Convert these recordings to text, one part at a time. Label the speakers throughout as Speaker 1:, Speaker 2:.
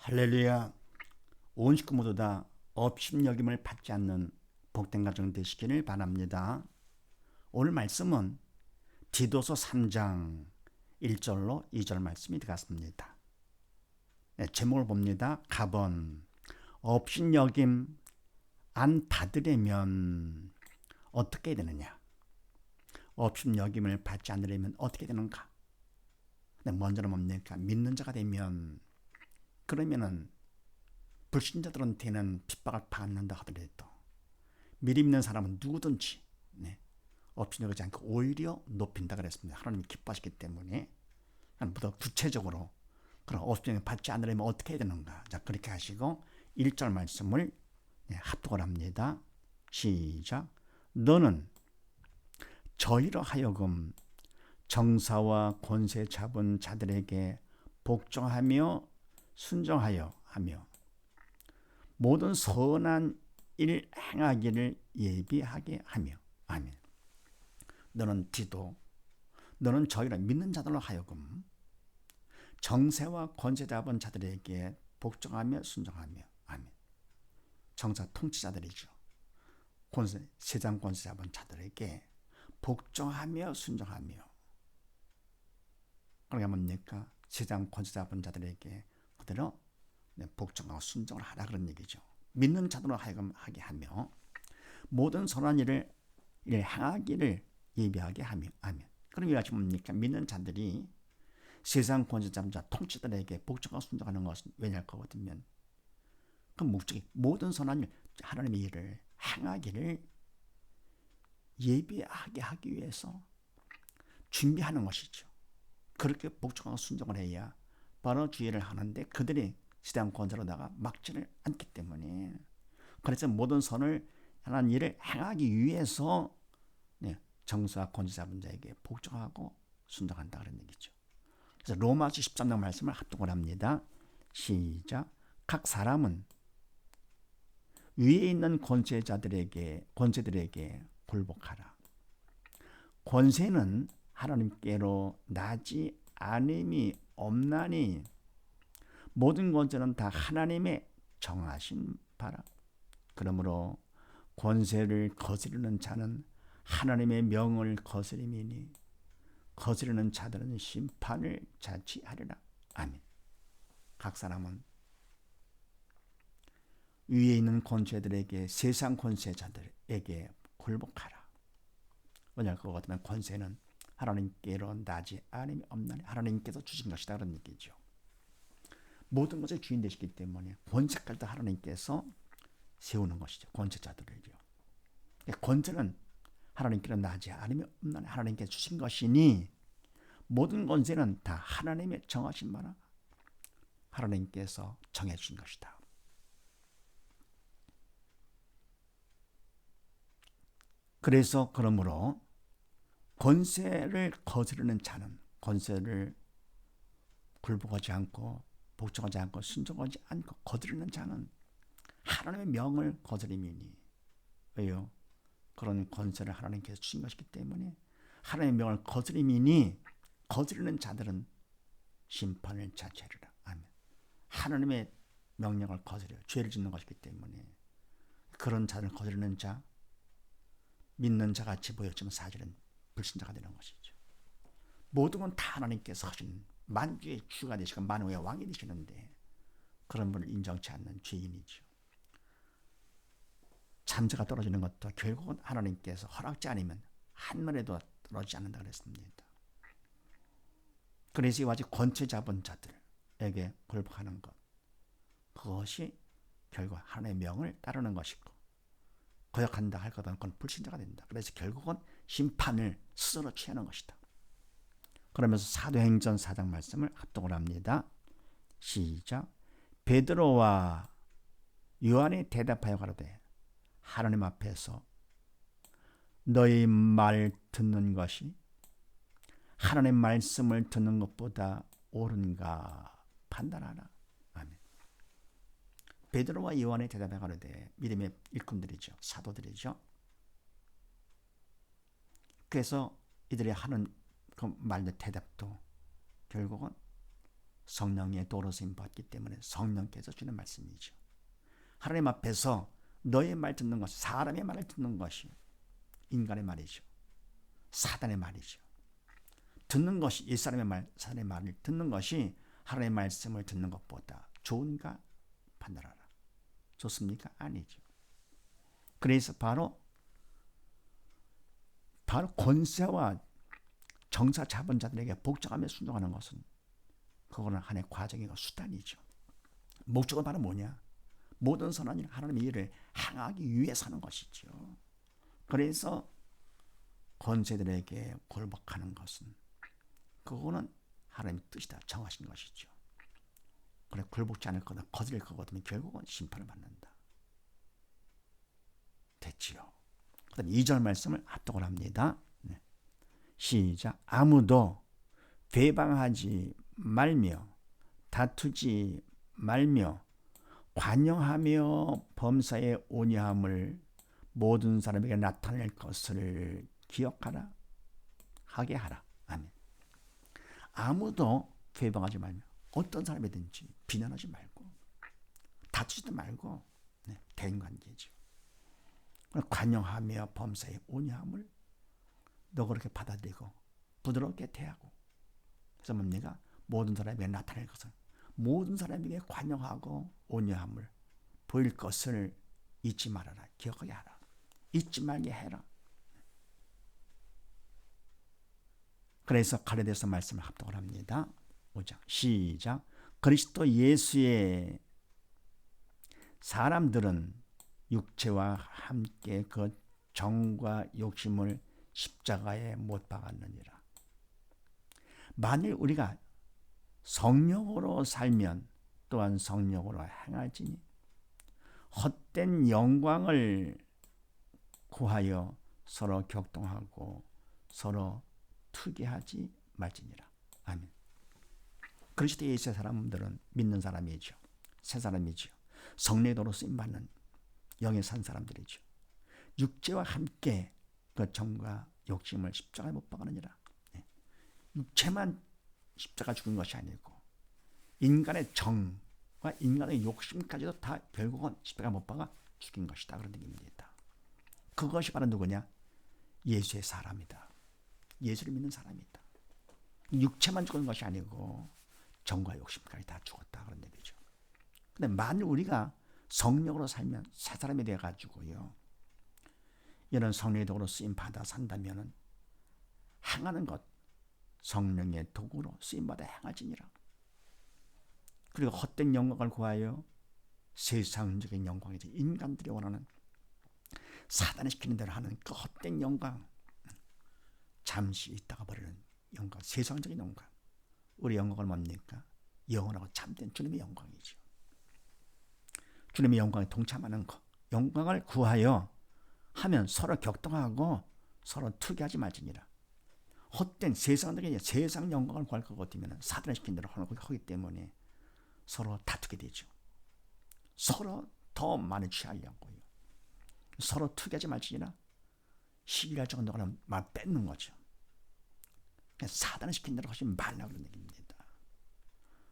Speaker 1: 할렐루야. 온 식구 모두 다 업신여김을 받지 않는 복된 가정 되시기를 바랍니다. 오늘 말씀은 디도서 3장 1절로 2절 말씀이 들어갔습니다. 제목을 봅니다. 가번 업신여김 안 받으려면 어떻게 되느냐? 업신여김을 받지 않으려면 어떻게 되는가? 먼저는 뭡니까? 믿는 자가 되면, 그러면은 불신자들한테는 핍박을 받는다 하더라도 미리 믿는 사람은 누구든지 업신여기지 않고 오히려 높인다 그랬습니다. 하나님이 기뻐하시기 때문에. 더 구체적으로 그런 업신여김 받지 않으려면 어떻게 해야 되는가? 자, 그렇게 하시고 1절 말씀을 합독을 합니다. 시작. 너는 저희로 하여금 정사와 권세 잡은 자들에게 복종하며 순종하여 하며 모든 선한 일 행하기를 예비하게 하며. 아멘. 너는 디도, 너는 저희를 믿는 자들로 하여금 정세와 권세 잡은 자들에게 복종하며 순종하며. 아멘. 정사 통치자들이죠. 권세, 세상 권세 잡은 자들에게 복종하며 순종하며. 그러니까 뭡니까? 세상 권세 잡은 자들에게 그대로 복종하고 순종을 하라 그런 얘기죠. 믿는 자들로 하여금 하게 하며 모든 선한 일을 행하기를 예비하게 하며. 아멘. 그럼 이것이 뭡니까? 믿는 자들이 세상 권세자자 통치들에게 복종하고 순종하는 것은 왜냐할 거거든요. 그 목적이 모든 선한 일, 하나님의 일을 행하기를 예비하게 하기 위해서 준비하는 것이죠. 그렇게 복종하고 순종을 해야 바로 주의를 하는데 그들이 시대한 권세로다가 막지를 않기 때문에, 그래서 모든 선을 하는 일을 행하기 위해서 정사와 권세 잡은 자에게 복종하고 순종한다 그런 얘기죠. 그래서 로마서 13장 말씀을 합독을 합니다. 시작. 각 사람은 위에 있는 권세들에게 굴복하라. 권세는 하나님께로 나지 않음이 없나니 모든 권세는 다 하나님의 정하신 바라. 그러므로 권세를 거스르는 자는 하나님의 명을 거스림이니 거스르는 자들은 심판을 자취하리라. 아멘. 각 사람은 위에 있는 권세들에게, 세상 권세자들에게 굴복하라. 왜냐, 그거 같으면 권세는 하나님께로 나지 않음이 없나니 하나님께서 주신 것이다 그런 얘기죠. 모든 것의 주인 되시기 때문에 권세까지도 하나님께서 세우는 것이죠. 권세자들을요. 권세는 하나님께로 나지 않으면 없나니 하나님께서 주신 것이니 모든 권세는 다 하나님의 정하신 바라. 하나님께서 정해 주신 것이다. 그래서 그러므로 권세를 거스르는 자는, 권세를 굴복하지 않고 복종하지 않고 순종하지 않고 거스르는 자는 하나님의 명을 거스림이니. 왜요? 그런 권세를 하나님께서 주신 것이기 때문에 하나님의 명을 거스림이니 거스르는 자들은 심판을 자체하리라. 아멘. 하나님의 명령을 거스려 죄를 짓는 것이기 때문에 그런 자를 거스르는 자, 믿는 자 같이 보였지만 사실은 불신자가 되는 것이죠. 모든 건 다 하나님께서 하신 만주의 주가 되시고 만왕의 왕이 되시는데 그런 분을 인정치 않는 죄인이죠. 잠자가 떨어지는 것도 결국은 하나님께서 허락지 않으면 한눈에도 떨어지지 않는다 그랬습니다. 그래서 이와 같이 권세 잡은 자들에게 굴복하는 것, 그것이 결국 하나님의 명을 따르는 것이고 거역한다 할 것 없는 불신자가 된다. 그래서 결국은 심판을 스스로 취하는 것이다. 그러면서 사도행전 4장 말씀을 합독을 합니다. 시작. 베드로와 요한이 대답하여 가로되 하나님 앞에서 너희 말 듣는 것이 하나님 말씀을 듣는 것보다 옳은가 판단하라. 아멘. 베드로와 요한이 대답하여 가로되, 믿음의 일꾼들이죠. 사도들이죠. 그래서 이들이 하는 그 말의 대답도 결국은 성령의 도로 쓰임 받기 때문에 성령께서 주는 말씀이죠. 하나님 앞에서 너의 말 듣는 것이, 사람의 말을 듣는 것이 인간의 말이죠. 사단의 말이죠. 듣는 것이, 옛사람의 말, 사람의 말을 듣는 것이 하나님의 말씀을 듣는 것보다 좋은가 판단하라. 좋습니까? 아니죠. 그래서 바로 권세와 정사 잡은 자들에게 복종하며 순종하는 것은, 그거는 하나의 과정이고 수단이죠. 목적은 바로 뭐냐? 모든 선한 일, 하나님의 일을 행하기 위해서 하는 것이죠. 그래서 권세들에게 굴복하는 것은, 그거는 하나님의 뜻이다 정하신 것이죠. 그래, 굴복지 않을 거다, 거스릴 거거든요. 결국은 심판을 받는다. 됐지요. 그 다음 2절 말씀을 합독을 합니다. 네. 시작. 아무도 배방하지 말며 다투지 말며 관용하며 범사의 온유함을 모든 사람에게 나타낼 것을 기억하라, 하게 하라. 아멘. 아무도 배방하지 말며, 어떤 사람이든지 비난하지 말고 다투지도 말고, 대인관계죠. 관용하며 범사의 온유함을 너 그렇게 받아들이고 부드럽게 대하고, 그래서 뭡니까? 모든 사람에게 나타낼 것을, 모든 사람에게 관용하고 온유함을 보일 것을 잊지 말아라, 기억하게 하라, 잊지 말게 해라. 그래서 갈라디아서 말씀을 합독을 합니다. 5장 시작. 그리스도 예수의 사람들은 육체와 함께 그 정과 욕심을 십자가에 못 박았느니라. 만일 우리가 성령으로 살면 또한 성령으로 행할지니 헛된 영광을 구하여 서로 격동하고 서로 투기하지 말지니라. 아멘. 그리스도 예수의 사람들은 믿는 사람이죠. 새 사람이죠. 성령의 도로 쓰임받는 영의 산 사람들이죠. 육체와 함께 그 정과 욕심을 십자가에 못 박으느니라. 육체만 십자가 죽은 것이 아니고 인간의 정과 인간의 욕심까지도 다 결국은 십자가 못 박아 죽인 것이다, 그런 얘기입니다. 그것이 바로 누구냐? 예수의 사람이다. 예수를 믿는 사람이다. 육체만 죽은 것이 아니고 정과 욕심까지 다 죽었다, 그런 얘기죠. 근데 만일 우리가 성령으로 살면, 새 사람이 돼가지고요, 이런 성령의 도구로 쓰임 받아 산다면은 행하는 것, 성령의 도구로 쓰임 받아 행하지니라. 그리고 헛된 영광을 구하여 세상적인 영광이죠. 인간들이 원하는, 사단이 시키는 대로 하는 그 헛된 영광, 잠시 있다가 버리는 영광, 세상적인 영광. 우리 영광은 뭡니까? 영원하고 참된 주님의 영광이죠. 주님의 영광에 동참하는 것, 영광을 구하여 하면 서로 격동하고 서로 투기하지 말지니라. 헛된 세상적인 세상 영광을 구할 것 같으면 사단이 시킨 대로 하기 때문에 서로 다투게 되죠. 서로 더 많이 취하려고요. 서로 투기하지 말지니라. 시기가 정도는 말 뺏는 거죠. 사단이 시킨 대로 하지 말라, 그런 얘기입니다.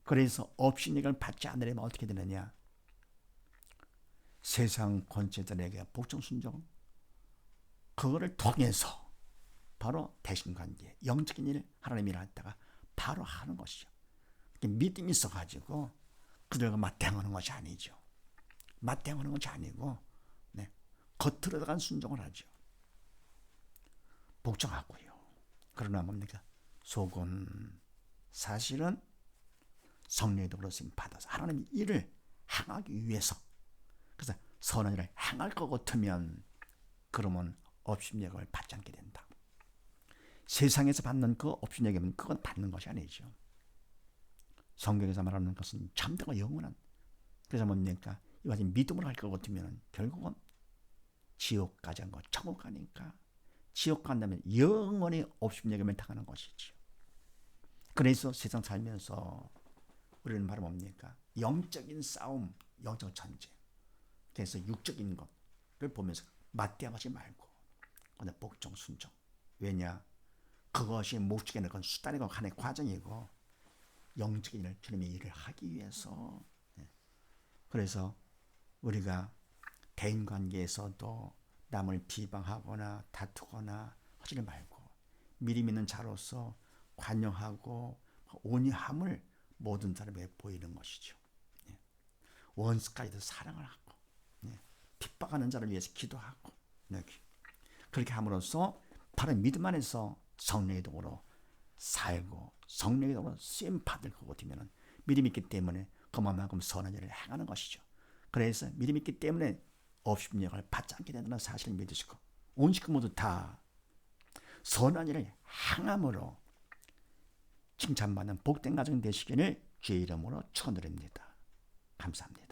Speaker 1: 그래서 업신여김을 받지 않으려면 어떻게 되느냐? 세상 권세들에게 복종 순종, 그거를 통해서 바로 대신관계, 영적인 일, 하나님 일을 했다가 바로 하는 것이죠. 믿음이 있어가지고 그들과 맞대응하는 것이 아니죠. 맞대응하는 것이 아니고 겉으로 들어간 순종을 하죠. 복종하고요. 그러나 뭡니까? 속은 사실은 성령의 도로 쓰임 받아서 하나님의 일을 행하기 위해서, 그래서 선한 일을 행할 것 같으면 그러면 업신여김을 받지 않게 된다. 세상에서 받는 그 업신여김은 그건 받는 것이 아니죠. 성경에서 말하는 것은 참되고 영원한, 그래서 뭡니까? 이와 같이 믿음으로 할 것 같으면 결국은 지옥 가지 않고 천국 가니까, 지옥 간다면 영원히 업신여김을 당하는 것이죠. 그래서 세상 살면서 우리는 바로 뭡니까? 영적인 싸움, 영적 전쟁. 그래서 육적인 것을 보면서 맞대응하지 말고 근데 복종 순종. 왜냐? 그것이 목적에는 건 수단이고 하나의 과정이고, 영적인 일, 주님의 일을 하기 위해서. 그래서 우리가 대인관계에서도 남을 비방하거나 다투거나 하지 말고 미리 믿는 자로서 관용하고 온유함을 모든 사람에게 보이는 것이죠. 원수까지도 사랑을 하고 핍박하는 자를 위해서 기도하고 그렇게 함으로써 바로 믿음 안에서 성령의 도구로 살고 성령의 도구로 쓰임 받을 거고 되면 믿음이 있기 때문에 그만큼 선한 일을 행하는 것이죠. 그래서 믿음이 있기 때문에 업신여을 받지 않게 된다는 사실을 믿으시고 온 식구 모두 다 선한 일을 행함으로 칭찬받는 복된 가정 되시기를 주의 이름으로 축원드립니다. 감사합니다.